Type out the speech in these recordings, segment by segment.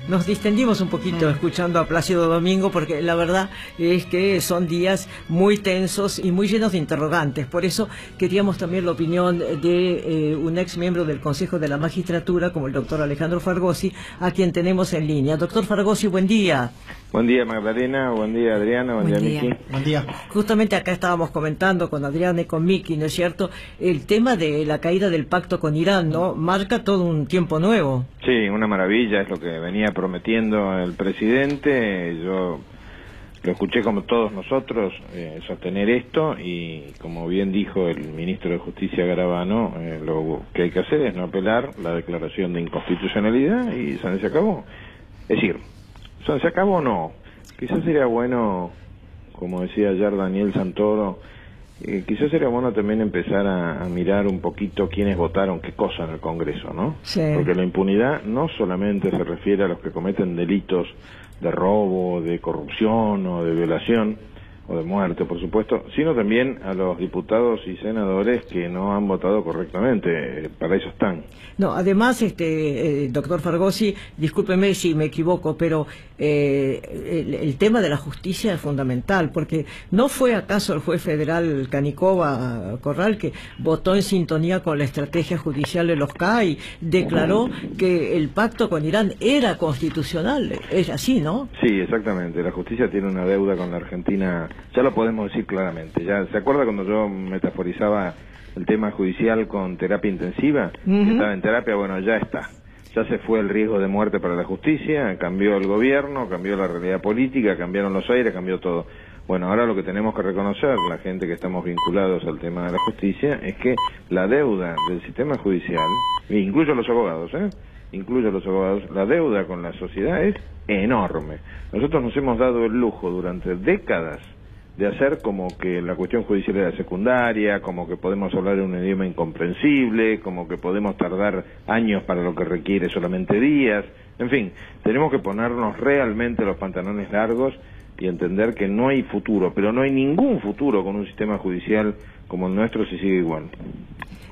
nos distendimos un poquito escuchando a Plácido Domingo, porque la verdad es que son días muy tensos y muy llenos de interrogantes. Por eso queríamos también la opinión de un ex miembro del Consejo de la Magistratura, como el doctor Alejandro Fargosi, a quien tenemos en línea. Doctor Fargosi, buen día. Buen día, Magdalena, buen día, Adriana, buen día, Miki. Buen día. Justamente acá estábamos comentando con Adriana y con Miki, ¿no es cierto?, el tema de la caída del pacto con Irán, ¿no? Marca todo un tiempo nuevo. Sí, una maravilla, es lo que venía prometiendo el presidente. Yo lo escuché como todos nosotros sostener esto, y como bien dijo el ministro de Justicia Garabano, lo que hay que hacer es no apelar la declaración de inconstitucionalidad y se acabó. Es decir, se acabó, no. Quizás sería bueno, como decía ayer Daniel Santoro, quizás sería bueno también empezar a mirar un poquito quiénes votaron qué cosa en el Congreso, ¿no? Sí. Porque la impunidad no solamente se refiere a los que cometen delitos de robo, de corrupción o de violación, o de muerte, por supuesto, sino también a los diputados y senadores que no han votado correctamente. Para eso están. No, además, doctor Fargosi, discúlpeme si me equivoco, pero el tema de la justicia es fundamental, porque ¿no fue acaso el juez federal Canicova Corral que votó en sintonía con la estrategia judicial de los CA y declaró que el pacto con Irán era constitucional? Es así, ¿no? Sí, exactamente. La justicia tiene una deuda con la Argentina, ya lo podemos decir claramente. Ya ¿se acuerda cuando yo metaforizaba el tema judicial con terapia intensiva? Que estaba en terapia, bueno, ya está. Ya se fue el riesgo de muerte para la justicia, cambió el gobierno, cambió la realidad política, cambiaron los aires, cambió todo. Bueno, ahora lo que tenemos que reconocer, la gente que estamos vinculados al tema de la justicia, es que la deuda del sistema judicial, incluyo los abogados, la deuda con la sociedad es enorme. Nosotros nos hemos dado el lujo durante décadas de hacer como que la cuestión judicial era secundaria, como que podemos hablar en un idioma incomprensible, como que podemos tardar años para lo que requiere solamente días. En fin, tenemos que ponernos realmente los pantalones largos y entender que no hay futuro, pero no hay ningún futuro con un sistema judicial como el nuestro si sigue igual.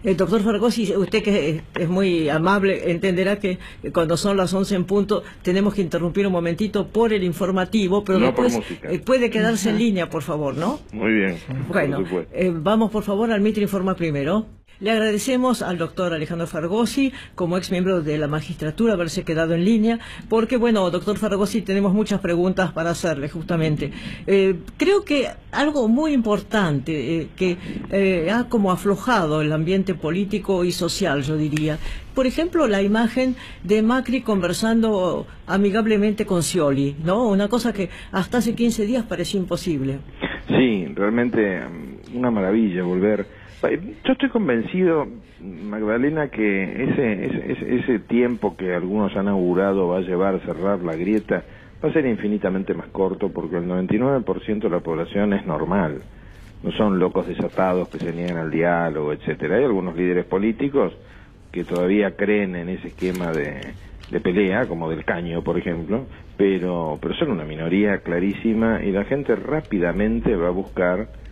El doctor Fargosi, usted que es muy amable, entenderá que cuando son las 11 en punto tenemos que interrumpir un momentito por el informativo, pero no después por puede quedarse en línea, por favor, ¿no? Muy bien. Bueno, vamos por favor al Mitre Informa primero. Le agradecemos al doctor Alejandro Fargosi, como ex miembro de la magistratura, haberse quedado en línea, porque, bueno, doctor Fargosi, tenemos muchas preguntas para hacerle, justamente. Creo que algo muy importante que ha como aflojado el ambiente político y social, yo diría. Por ejemplo, la imagen de Macri conversando amigablemente con Scioli, ¿no? Una cosa que hasta hace 15 días parecía imposible. Sí, realmente una maravilla volver. Yo estoy convencido, Magdalena, que ese tiempo que algunos han augurado va a llevar a cerrar la grieta va a ser infinitamente más corto, porque el 99% de la población es normal. No son locos desatados que se niegan al diálogo, etcétera. Hay algunos líderes políticos que todavía creen en ese esquema de pelea, como del Caño, por ejemplo, pero son una minoría clarísima, y la gente rápidamente va a buscar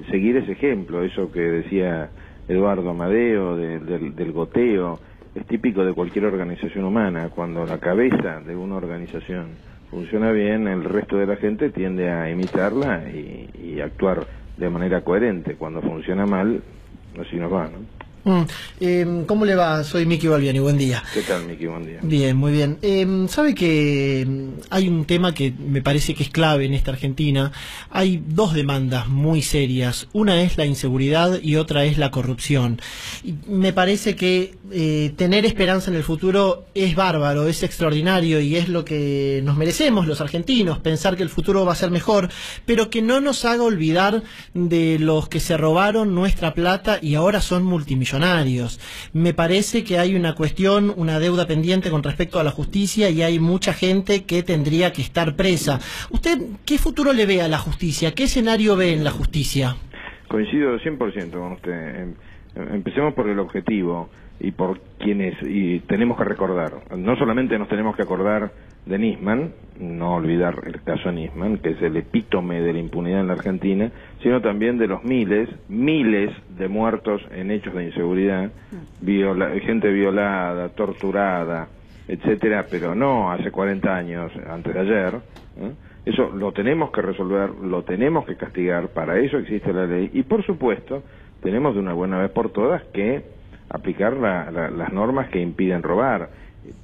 seguir ese ejemplo. Eso que decía Eduardo Amadeo del goteo es típico de cualquier organización humana. Cuando la cabeza de una organización funciona bien, el resto de la gente tiende a imitarla y actuar de manera coherente. Cuando funciona mal, así nos va, ¿no? ¿Cómo le va? Soy Miki Balbiani, buen día. ¿Qué tal, Miki? Buen día. Bien, muy bien. Sabe que hay un tema que me parece que es clave en esta Argentina. Hay dos demandas muy serias. Una es la inseguridad y otra es la corrupción. Y me parece que tener esperanza en el futuro es bárbaro, es extraordinario, y es lo que nos merecemos los argentinos, pensar que el futuro va a ser mejor, pero que no nos haga olvidar de los que se robaron nuestra plata y ahora son multimillonarios. Me parece que hay una cuestión, una deuda pendiente con respecto a la justicia, y hay mucha gente que tendría que estar presa. ¿Usted qué futuro le ve a la justicia? ¿Qué escenario ve en la justicia? Coincido 100% con usted. Empecemos por el objetivo y por quienes y tenemos que recordar. No solamente nos tenemos que acordar de Nisman, no olvidar el caso Nisman, que es el epítome de la impunidad en la Argentina, sino también de los miles de muertos en hechos de inseguridad, gente violada, torturada, etcétera, pero no hace 40 años, antes de ayer. Eso lo tenemos que resolver, lo tenemos que castigar, para eso existe la ley, y por supuesto tenemos de una buena vez por todas que aplicar las normas que impiden robar.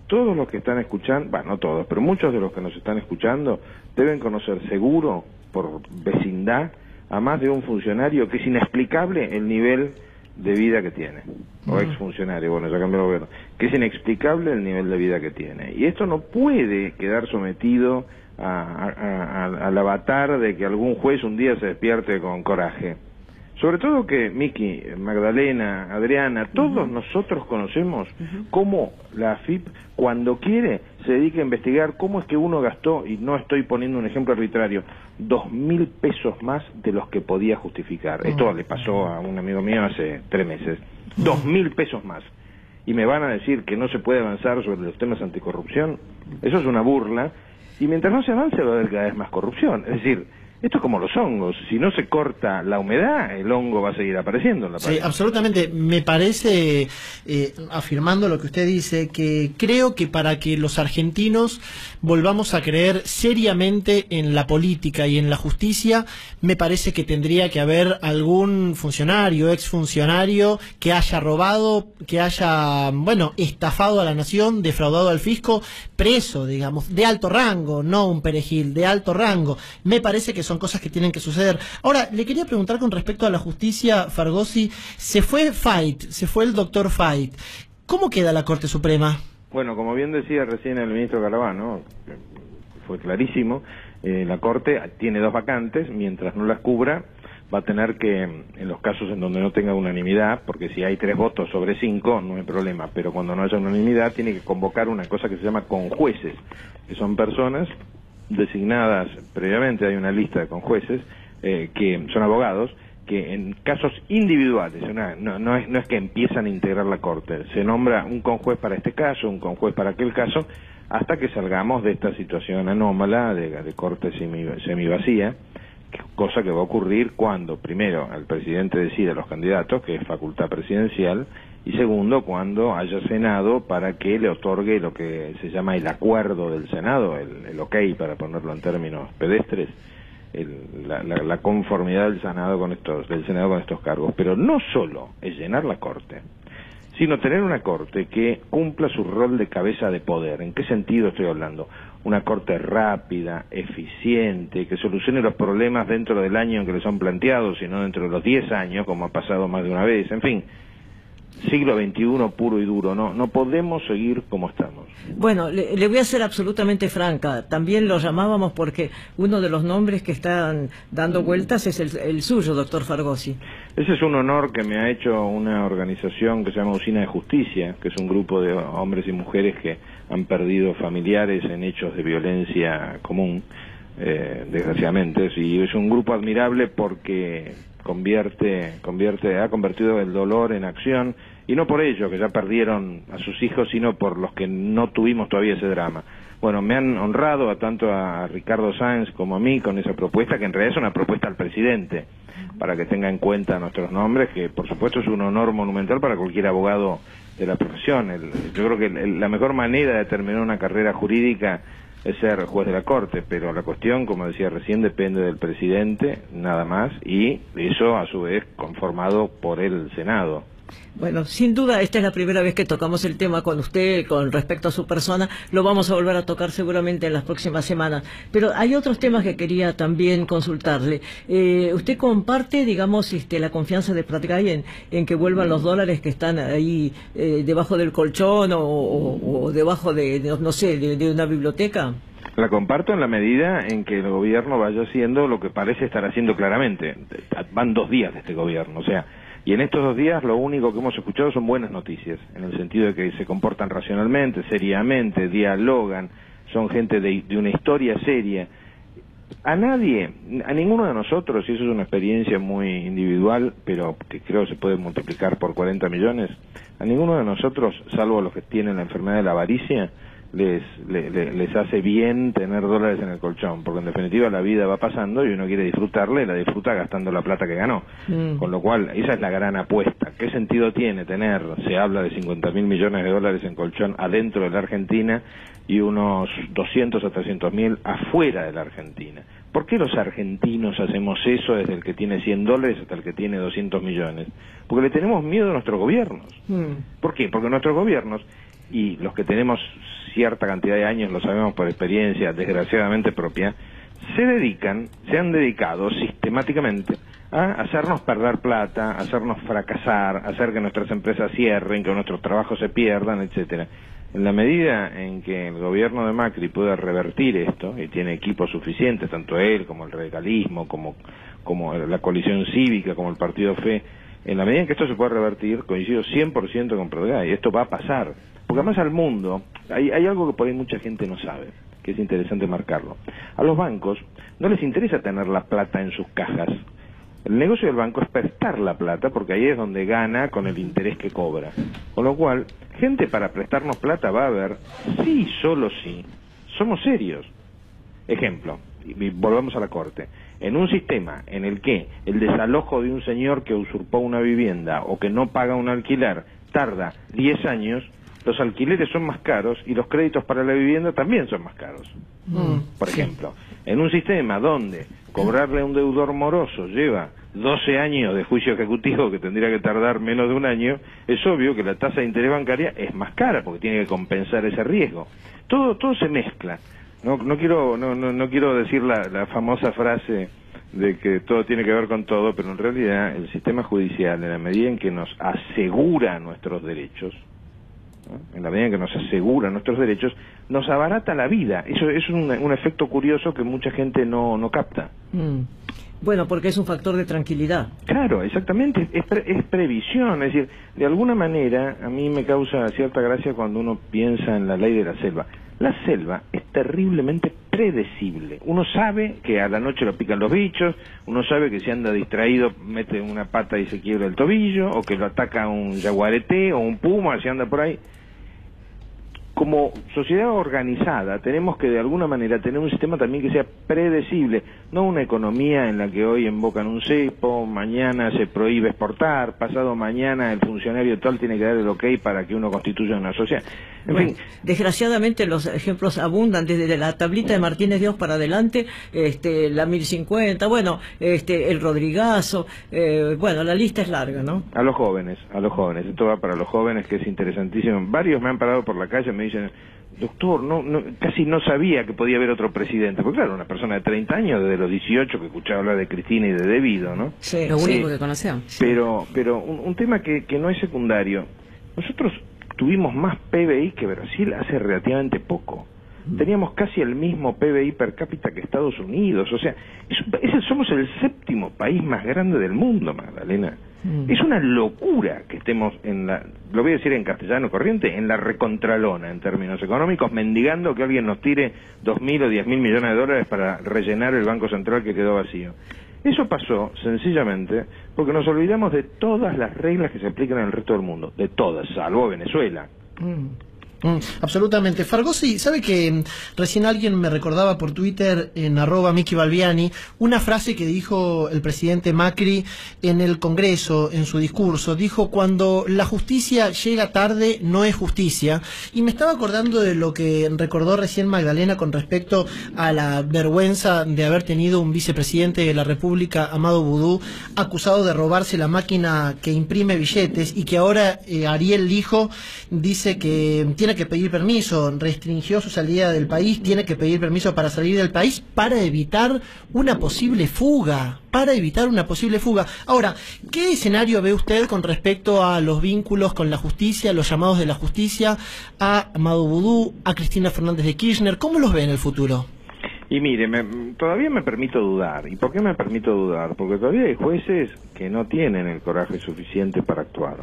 Todos los que están escuchando, bueno, no todos, pero muchos de los que nos están escuchando deben conocer seguro, por vecindad, a más de un funcionario que es inexplicable el nivel de vida que tiene, o exfuncionario, bueno, ya cambió el gobierno, que es inexplicable el nivel de vida que tiene. Y esto no puede quedar sometido al avatar de que algún juez un día se despierte con coraje. Sobre todo que Miki, Magdalena, Adriana, todos nosotros conocemos cómo la AFIP, cuando quiere, se dedica a investigar cómo es que uno gastó, y no estoy poniendo un ejemplo arbitrario, 2.000 pesos más de los que podía justificar. Esto le pasó a un amigo mío hace 3 meses. 2.000 pesos más. Y me van a decir que no se puede avanzar sobre los temas anticorrupción. Eso es una burla. Y mientras no se avance va a haber cada vez más corrupción. Es decir, esto es como los hongos, si no se corta la humedad, el hongo va a seguir apareciendo en la pared. Sí, absolutamente. Me parece, afirmando lo que usted dice, que creo que para que los argentinos volvamos a creer seriamente en la política y en la justicia, me parece que tendría que haber algún funcionario, exfuncionario, que haya robado, que haya, bueno, estafado a la nación, defraudado al fisco, preso, digamos, de alto rango, no un perejil, de alto rango. Me parece que son cosas que tienen que suceder. Ahora, le quería preguntar con respecto a la justicia, Fargosi, se fue el doctor Fait. ¿Cómo queda la Corte Suprema? Bueno, como bien decía recién el ministro Caravano, fue clarísimo, la Corte tiene 2 vacantes, mientras no las cubra, va a tener que, en los casos en donde no tenga unanimidad, porque si hay 3 votos sobre 5, no hay problema, pero cuando no haya unanimidad, tiene que convocar una cosa que se llama conjueces, que son personas designadas previamente, hay una lista de conjueces, que son abogados, que en casos individuales, no es que empiezan a integrar la Corte, se nombra un conjuez para este caso, un conjuez para aquel caso, hasta que salgamos de esta situación anómala de Corte semivacía, cosa que va a ocurrir cuando, primero, el presidente decida los candidatos, que es facultad presidencial, y segundo, cuando haya Senado para que le otorgue lo que se llama el acuerdo del Senado, el ok, para ponerlo en términos pedestres, la conformidad del Senado con estos cargos. Pero no solo es llenar la Corte, sino tener una Corte que cumpla su rol de cabeza de poder. ¿En qué sentido estoy hablando? Una Corte rápida, eficiente, que solucione los problemas dentro del año en que les son planteados, y no dentro de los 10 años, como ha pasado más de una vez. En fin, siglo XXI puro y duro, no podemos seguir como estamos. Bueno, le voy a ser absolutamente franca, también lo llamábamos porque uno de los nombres que están dando vueltas es el suyo, doctor Fargosi. Ese es un honor que me ha hecho una organización que se llama Usina de Justicia, que es un grupo de hombres y mujeres que han perdido familiares en hechos de violencia común, desgraciadamente, y es un grupo admirable porque ha convertido el dolor en acción, y no por ello que ya perdieron a sus hijos, sino por los que no tuvimos todavía ese drama. Bueno, me han honrado tanto a Ricardo Sáenz como a mí con esa propuesta, que en realidad es una propuesta al presidente, para que tenga en cuenta nuestros nombres, que por supuesto es un honor monumental para cualquier abogado de la profesión. Yo creo que la mejor manera de terminar una carrera jurídica es ser juez de la Corte, pero la cuestión, como decía recién, depende del presidente, nada más, y eso a su vez conformado por el Senado. Bueno, sin duda esta es la primera vez que tocamos el tema con usted con respecto a su persona. Lo vamos a volver a tocar seguramente en las próximas semanas. Pero hay otros temas que quería también consultarle. ¿Usted comparte, digamos, la confianza de Pratgay en que vuelvan los dólares que están ahí debajo del colchón o debajo de una biblioteca? La comparto en la medida en que el gobierno vaya haciendo lo que parece estar haciendo claramente. Van 2 días de este gobierno, o sea, y en estos 2 días lo único que hemos escuchado son buenas noticias, en el sentido de que se comportan racionalmente, seriamente, dialogan, son gente de una historia seria. A ninguno de nosotros, y eso es una experiencia muy individual, pero que creo se puede multiplicar por 40 millones, a ninguno de nosotros, salvo los que tienen la enfermedad de la avaricia, les hace bien tener dólares en el colchón, porque en definitiva la vida va pasando y uno quiere disfrutarla y la disfruta gastando la plata que ganó. Con lo cual, esa es la gran apuesta. ¿Qué sentido tiene tener, se habla de 50.000 millones de dólares en colchón adentro de la Argentina y unos 200 a 300.000 afuera de la Argentina? ¿Por qué los argentinos hacemos eso desde el que tiene 100 dólares hasta el que tiene 200 millones? Porque le tenemos miedo a nuestros gobiernos. ¿Por qué? Porque nuestros gobiernos, y los que tenemos cierta cantidad de años, lo sabemos por experiencia desgraciadamente propia, se han dedicado sistemáticamente a hacernos perder plata, a hacernos fracasar, a hacer que nuestras empresas cierren, que nuestros trabajos se pierdan, etcétera. En la medida en que el gobierno de Macri pueda revertir esto, y tiene equipos suficientes, tanto él como el radicalismo, como la coalición cívica, como el partido FE, en la medida en que esto se pueda revertir, coincido 100% con Prodegay, y esto va a pasar. Porque además al mundo, hay algo que por ahí mucha gente no sabe, que es interesante marcarlo. A los bancos no les interesa tener la plata en sus cajas. El negocio del banco es prestar la plata, porque ahí es donde gana con el interés que cobra. Con lo cual, gente para prestarnos plata va a haber, sí, solo sí, somos serios. Ejemplo, y volvamos a la corte. En un sistema en el que el desalojo de un señor que usurpó una vivienda o que no paga un alquiler tarda 10 años, los alquileres son más caros y los créditos para la vivienda también son más caros. Por ejemplo, en un sistema donde cobrarle a un deudor moroso lleva 12 años de juicio ejecutivo que tendría que tardar menos de un año, es obvio que la tasa de interés bancaria es más cara porque tiene que compensar ese riesgo. Todo se mezcla. No quiero decir la famosa frase de que todo tiene que ver con todo, pero en realidad el sistema judicial, en la medida en que nos asegura nuestros derechos, ¿no? En la medida en que nos asegura nuestros derechos, nos abarata la vida. Eso es un efecto curioso que mucha gente no capta. Bueno, porque es un factor de tranquilidad. Claro, exactamente, es previsión, es decir, de alguna manera a mí me causa cierta gracia cuando uno piensa en la ley de la selva. La selva es terriblemente predecible. Uno sabe que a la noche lo pican los bichos, uno sabe que si anda distraído mete una pata y se quiebra el tobillo, o que lo ataca un yaguareté o un puma si anda por ahí. Como sociedad organizada tenemos que de alguna manera tener un sistema también que sea predecible, no una economía en la que hoy invocan un cepo, mañana se prohíbe exportar, pasado mañana el funcionario tal tiene que dar el ok para que uno constituya una sociedad. En fin. Desgraciadamente los ejemplos abundan desde la tablita de Martínez Dios para adelante, la 1050, el Rodrigazo, la lista es larga, ¿no? A los jóvenes, esto va para los jóvenes, que es interesantísimo. Varios me han parado por la calle y me dicen, doctor, casi no sabía que podía haber otro presidente, porque claro, una persona de 30 años, desde los 18 que escuchaba hablar de Cristina y de Devido, ¿no? Sí, lo único que conocía. Pero un tema que no es secundario, nosotros tuvimos más PBI que Brasil hace relativamente poco. Teníamos casi el mismo PBI per cápita que Estados Unidos, o sea, somos el 7º país más grande del mundo, Magdalena. Es una locura que estemos lo voy a decir en castellano corriente, en la recontralona en términos económicos, mendigando que alguien nos tire 2.000 o 10.000 millones de dólares para rellenar el Banco Central que quedó vacío. Eso pasó sencillamente porque nos olvidamos de todas las reglas que se aplican en el resto del mundo, de todas, salvo Venezuela. Absolutamente. Fargosi, ¿sabe que recién alguien me recordaba por Twitter en @MickeyBalbiani una frase que dijo el presidente Macri en el Congreso, en su discurso? Dijo: cuando la justicia llega tarde no es justicia. Y me estaba acordando de lo que recordó recién Magdalena con respecto a la vergüenza de haber tenido un vicepresidente de la República, Amado Boudou, acusado de robarse la máquina que imprime billetes, y que ahora Ariel Lijo dice que tiene que pedir permiso, restringió su salida del país, tiene que pedir permiso para salir del país para evitar una posible fuga. Ahora, ¿qué escenario ve usted con respecto a los vínculos con la justicia, los llamados de la justicia, a Amado Boudou, a Cristina Fernández de Kirchner? ¿Cómo los ve en el futuro? Y mire, todavía me permito dudar. ¿Y por qué me permito dudar? Porque todavía hay jueces que no tienen el coraje suficiente para actuar.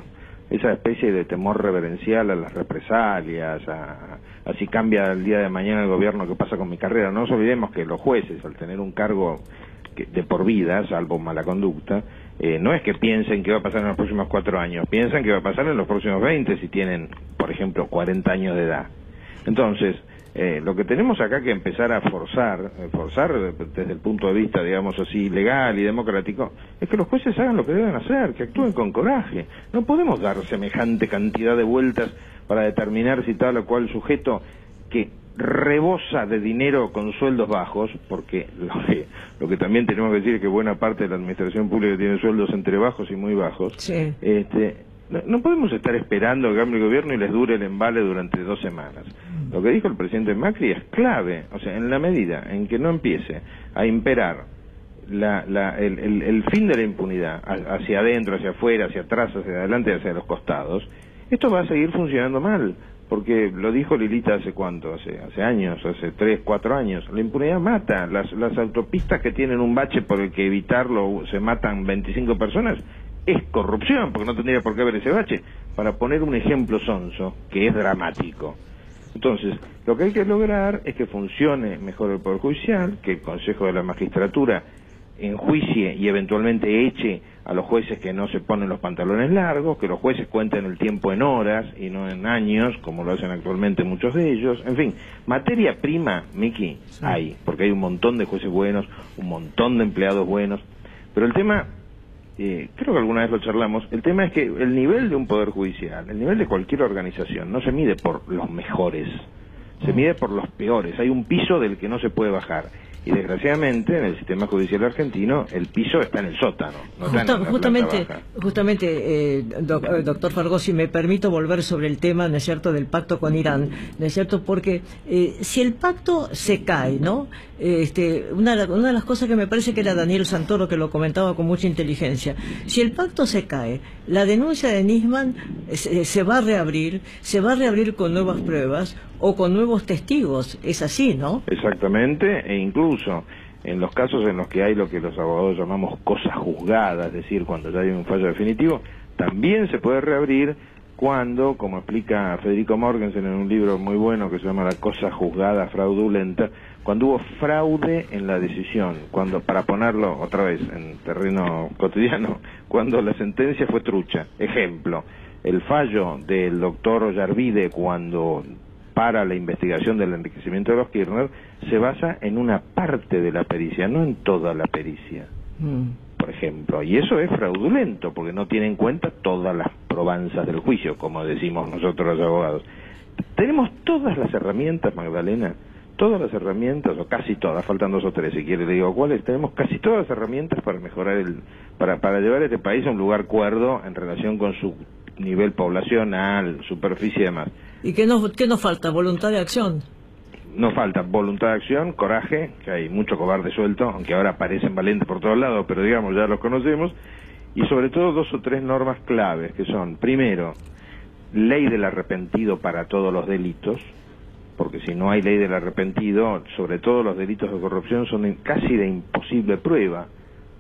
Esa especie de temor reverencial a las represalias, a si cambia el día de mañana el gobierno, ¿qué pasa con mi carrera? No nos olvidemos que los jueces, al tener un cargo de por vida, salvo mala conducta, no es que piensen qué va a pasar en los próximos 4 años, piensan qué va a pasar en los próximos 20 si tienen, por ejemplo, 40 años de edad. Entonces, lo que tenemos acá que empezar a forzar desde el punto de vista, digamos así, legal y democrático, es que los jueces hagan lo que deben hacer, que actúen con coraje. No podemos dar semejante cantidad de vueltas para determinar si tal o cual sujeto que rebosa de dinero con sueldos bajos, porque lo que también tenemos que decir es que buena parte de la administración pública tiene sueldos entre bajos y muy bajos. Sí. No podemos estar esperando que cambie el gobierno y les dure el embale durante 2 semanas. Lo que dijo el presidente Macri es clave, o sea, en la medida en que no empiece a imperar el fin de la impunidad hacia adentro, hacia afuera, hacia atrás, hacia adelante, hacia los costados, esto va a seguir funcionando mal, porque lo dijo Lilita hace cuánto, hace años, hace 3, 4 años, la impunidad mata, las autopistas que tienen un bache por el que evitarlo se matan 25 personas, es corrupción, porque no tendría por qué haber ese bache, para poner un ejemplo sonso, que es dramático. Entonces, lo que hay que lograr es que funcione mejor el Poder Judicial, que el Consejo de la Magistratura enjuicie y eventualmente eche a los jueces que no se ponen los pantalones largos, que los jueces cuenten el tiempo en horas y no en años, como lo hacen actualmente muchos de ellos. En fin, materia prima, Miki, hay, porque hay un montón de jueces buenos, un montón de empleados buenos, pero el tema... creo que alguna vez lo charlamos, el tema es que el nivel de un poder judicial, el nivel de cualquier organización, no se mide por los mejores, se mide por los peores. Hay un piso del que no se puede bajar. Y desgraciadamente en el sistema judicial argentino el piso está en el sótano, no está en la justamente, planta baja. Justamente, doctor Fargosi, me permito volver sobre el tema, ¿no es cierto?, del pacto con Irán, ¿no es cierto?, porque si el pacto se cae, ¿no?, una de las cosas que me parece que era Daniel Santoro que lo comentaba con mucha inteligencia, si el pacto se cae, la denuncia de Nisman se va a reabrir con nuevas pruebas o con nuevos testigos, es así, ¿no? Exactamente, e incluso en los casos en los que hay lo que los abogados llamamos cosas juzgadas, es decir, cuando ya hay un fallo definitivo, también se puede reabrir cuando, como explica Federico Morgensen en un libro muy bueno que se llama La cosa juzgada fraudulenta, cuando hubo fraude en la decisión, cuando, para ponerlo otra vez en terreno cotidiano, cuando la sentencia fue trucha. Ejemplo, el fallo del doctor Ollarvide cuando para la investigación del enriquecimiento de los Kirchner se basa en una parte de la pericia, no en toda la pericia, por ejemplo, y eso es fraudulento porque no tiene en cuenta todas las probanzas del juicio, como decimos nosotros los abogados. Tenemos todas las herramientas, Magdalena, todas las herramientas, o casi todas, faltan 2 o 3 si quiere le digo cuáles, tenemos casi todas las herramientas para mejorar para llevar a este país a un lugar cuerdo en relación con su nivel poblacional, superficie y demás. ¿Y qué nos falta? ¿Voluntad de acción? Nos falta voluntad de acción, coraje, que hay mucho cobarde suelto, aunque ahora parecen valientes por todos lados, pero digamos, ya los conocemos, y sobre todo 2 o 3 normas claves, que son, primero, ley del arrepentido para todos los delitos, porque si no hay ley del arrepentido, sobre todo los delitos de corrupción son casi de imposible prueba,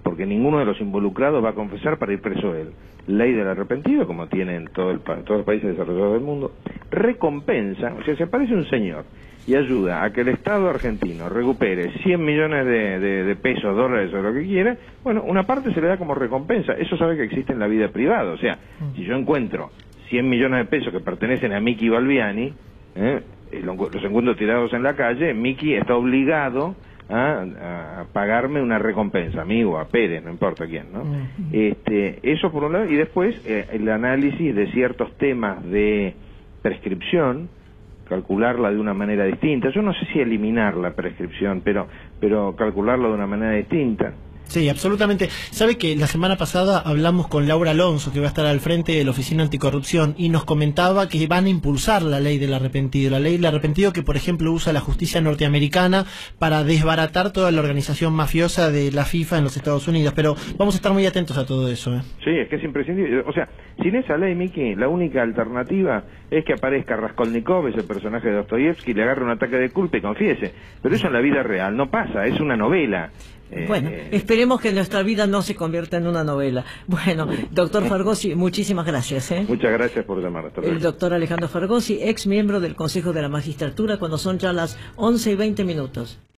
porque ninguno de los involucrados va a confesar para ir preso él. Ley del arrepentido, como tienen todos los países desarrollados del mundo, recompensa, o sea, si aparece un señor y ayuda a que el Estado argentino recupere 100 millones de pesos, dólares o lo que quiera, bueno, una parte se le da como recompensa. Eso sabe que existe en la vida privada, o sea, si yo encuentro 100 millones de pesos que pertenecen a Miki Balbiani, los encuentro tirados en la calle, Miki está obligado a pagarme una recompensa, amigo, a Pérez, no importa quién, ¿no? Eso por un lado, y después el análisis de ciertos temas de prescripción, calcularla de una manera distinta. Yo no sé si eliminar la prescripción, pero calcularla de una manera distinta. Sí, absolutamente. Sabe que la semana pasada hablamos con Laura Alonso, que va a estar al frente de la Oficina Anticorrupción, y nos comentaba que van a impulsar la ley del arrepentido. La ley del arrepentido que, por ejemplo, usa la justicia norteamericana para desbaratar toda la organización mafiosa de la FIFA en los Estados Unidos. Pero vamos a estar muy atentos a todo eso. Sí, es que es imprescindible. O sea, sin esa ley, Miki, la única alternativa es que aparezca Raskolnikov, ese personaje de Dostoyevsky, le agarre un ataque de culpa y confiese. Pero eso en la vida real no pasa, es una novela. Bueno, esperemos que nuestra vida no se convierta en una novela. Bueno, doctor Fargosi, muchísimas gracias. Muchas gracias por llamar. Hasta luego. El doctor Alejandro Fargosi, ex miembro del Consejo de la Magistratura, cuando son ya las 11:20.